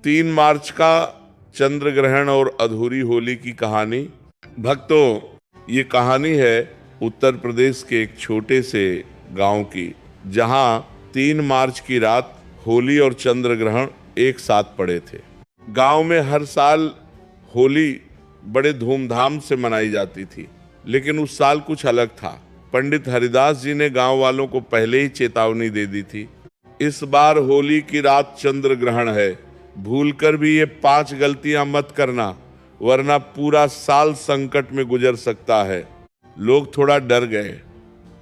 3 मार्च का चंद्र ग्रहण और अधूरी होली की कहानी। भक्तों, ये कहानी है उत्तर प्रदेश के एक छोटे से गांव की, जहां 3 मार्च की रात होली और चंद्र ग्रहण एक साथ पड़े थे। गांव में हर साल होली बड़े धूमधाम से मनाई जाती थी, लेकिन उस साल कुछ अलग था। पंडित हरिदास जी ने गांव वालों को पहले ही चेतावनी दे दी थी, इस बार होली की रात चंद्र ग्रहण है, भूलकर भी ये 5 गलतियां मत करना, वरना पूरा साल संकट में गुजर सकता है। लोग थोड़ा डर गए,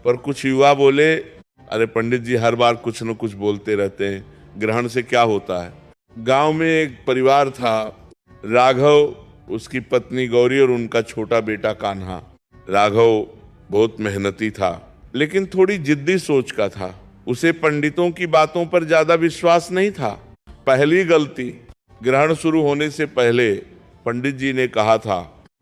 पर कुछ युवा बोले, अरे पंडित जी हर बार कुछ न कुछ बोलते रहते हैं, ग्रहण से क्या होता है। गांव में एक परिवार था, राघव, उसकी पत्नी गौरी और उनका छोटा बेटा कान्हा। राघव बहुत मेहनती था, लेकिन थोड़ी जिद्दी सोच का था। उसे पंडितों की बातों पर ज्यादा विश्वास नहीं था। पहली गलती, ग्रहण शुरू होने से पहले पंडित जी ने कहा था,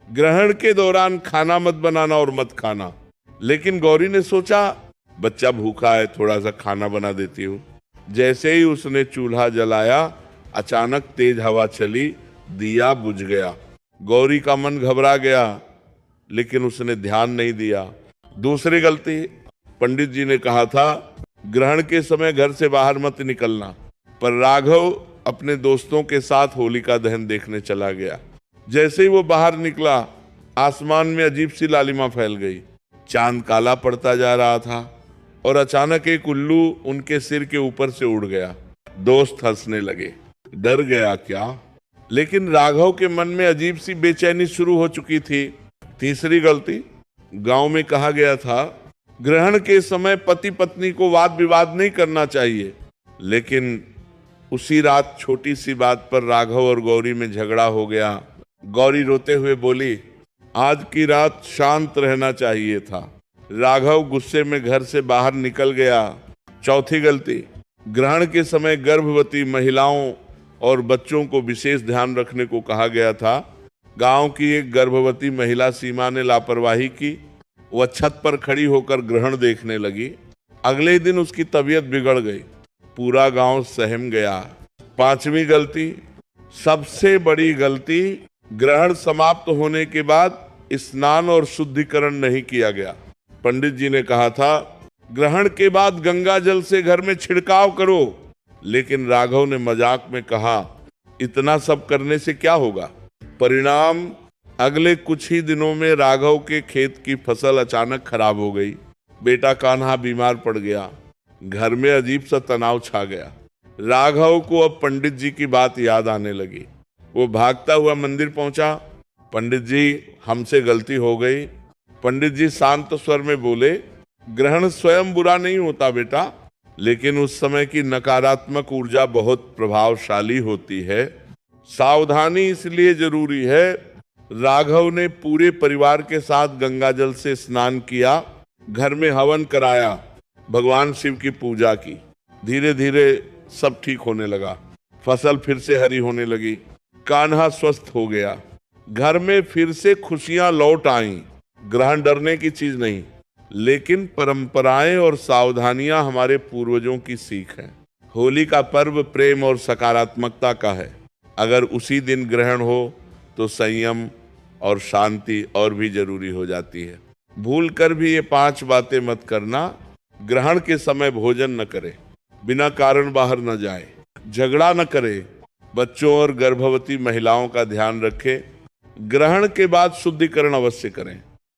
ग्रहण के दौरान खाना मत बनाना और मत खाना। लेकिन गौरी ने सोचा, बच्चा भूखा है, थोड़ा सा खाना बना देती हूँ। जैसे ही उसने चूल्हा जलाया, अचानक तेज हवा चली, दिया बुझ गया। गौरी का मन घबरा गया, लेकिन उसने ध्यान नहीं दिया। दूसरी गलती, पंडित जी ने कहा था, ग्रहण के समय घर से बाहर मत निकलना, पर राघव अपने दोस्तों के साथ होलिका दहन देखने चला गया। जैसे ही वो बाहर निकला, आसमान में अजीब सी लालिमा फैल गई। चांद काला पड़ता जा रहा था और अचानक एक उल्लू उनके सिर के ऊपर से उड़ गया। दोस्त हंसने लगे। डर गया क्या? लेकिन राघव के मन में अजीब सी बेचैनी शुरू हो चुकी थी। तीसरी गलती, गांव में कहा गया था, ग्रहण के समय पति पत्नी को वाद विवाद नहीं करना चाहिए। लेकिन उसी रात छोटी सी बात पर राघव और गौरी में झगड़ा हो गया। गौरी रोते हुए बोली, आज की रात शांत रहना चाहिए था। राघव गुस्से में घर से बाहर निकल गया। चौथी गलती, ग्रहण के समय गर्भवती महिलाओं और बच्चों को विशेष ध्यान रखने को कहा गया था। गांव की एक गर्भवती महिला सीमा ने लापरवाही की। वह छत पर खड़ी होकर ग्रहण देखने लगी। अगले दिन उसकी तबीयत बिगड़ गई। पूरा गांव सहम गया। पांचवी गलती, सबसे बड़ी गलती, ग्रहण समाप्त होने के बाद स्नान और शुद्धिकरण नहीं किया गया। पंडित जी ने कहा था, ग्रहण के बाद गंगा जल से घर में छिड़काव करो। लेकिन राघव ने मजाक में कहा, इतना सब करने से क्या होगा। परिणाम, अगले कुछ ही दिनों में राघव के खेत की फसल अचानक खराब हो गई। बेटा कान्हा बीमार पड़ गया। घर में अजीब सा तनाव छा गया। राघव को अब पंडित जी की बात याद आने लगी। वो भागता हुआ मंदिर पहुंचा। पंडित जी, हमसे गलती हो गई। पंडित जी शांत स्वर में बोले, ग्रहण स्वयं बुरा नहीं होता बेटा, लेकिन उस समय की नकारात्मक ऊर्जा बहुत प्रभावशाली होती है। सावधानी इसलिए जरूरी है। राघव ने पूरे परिवार के साथ गंगाजल से स्नान किया, घर में हवन कराया, भगवान शिव की पूजा की। धीरे धीरे सब ठीक होने लगा। फसल फिर से हरी होने लगी। कान्हा स्वस्थ हो गया। घर में फिर से खुशियां लौट आईं। ग्रहण डरने की चीज नहीं, लेकिन परंपराएं और सावधानियां हमारे पूर्वजों की सीख है। होली का पर्व प्रेम और सकारात्मकता का है। अगर उसी दिन ग्रहण हो तो संयम और शांति और भी जरूरी हो जाती है। भूल कर भी ये 5 बातें मत करना। ग्रहण के समय भोजन न करे, बिना कारण बाहर न जाए, झगड़ा न करे, बच्चों और गर्भवती महिलाओं का ध्यान रखें। ग्रहण के बाद शुद्धिकरण अवश्य करें।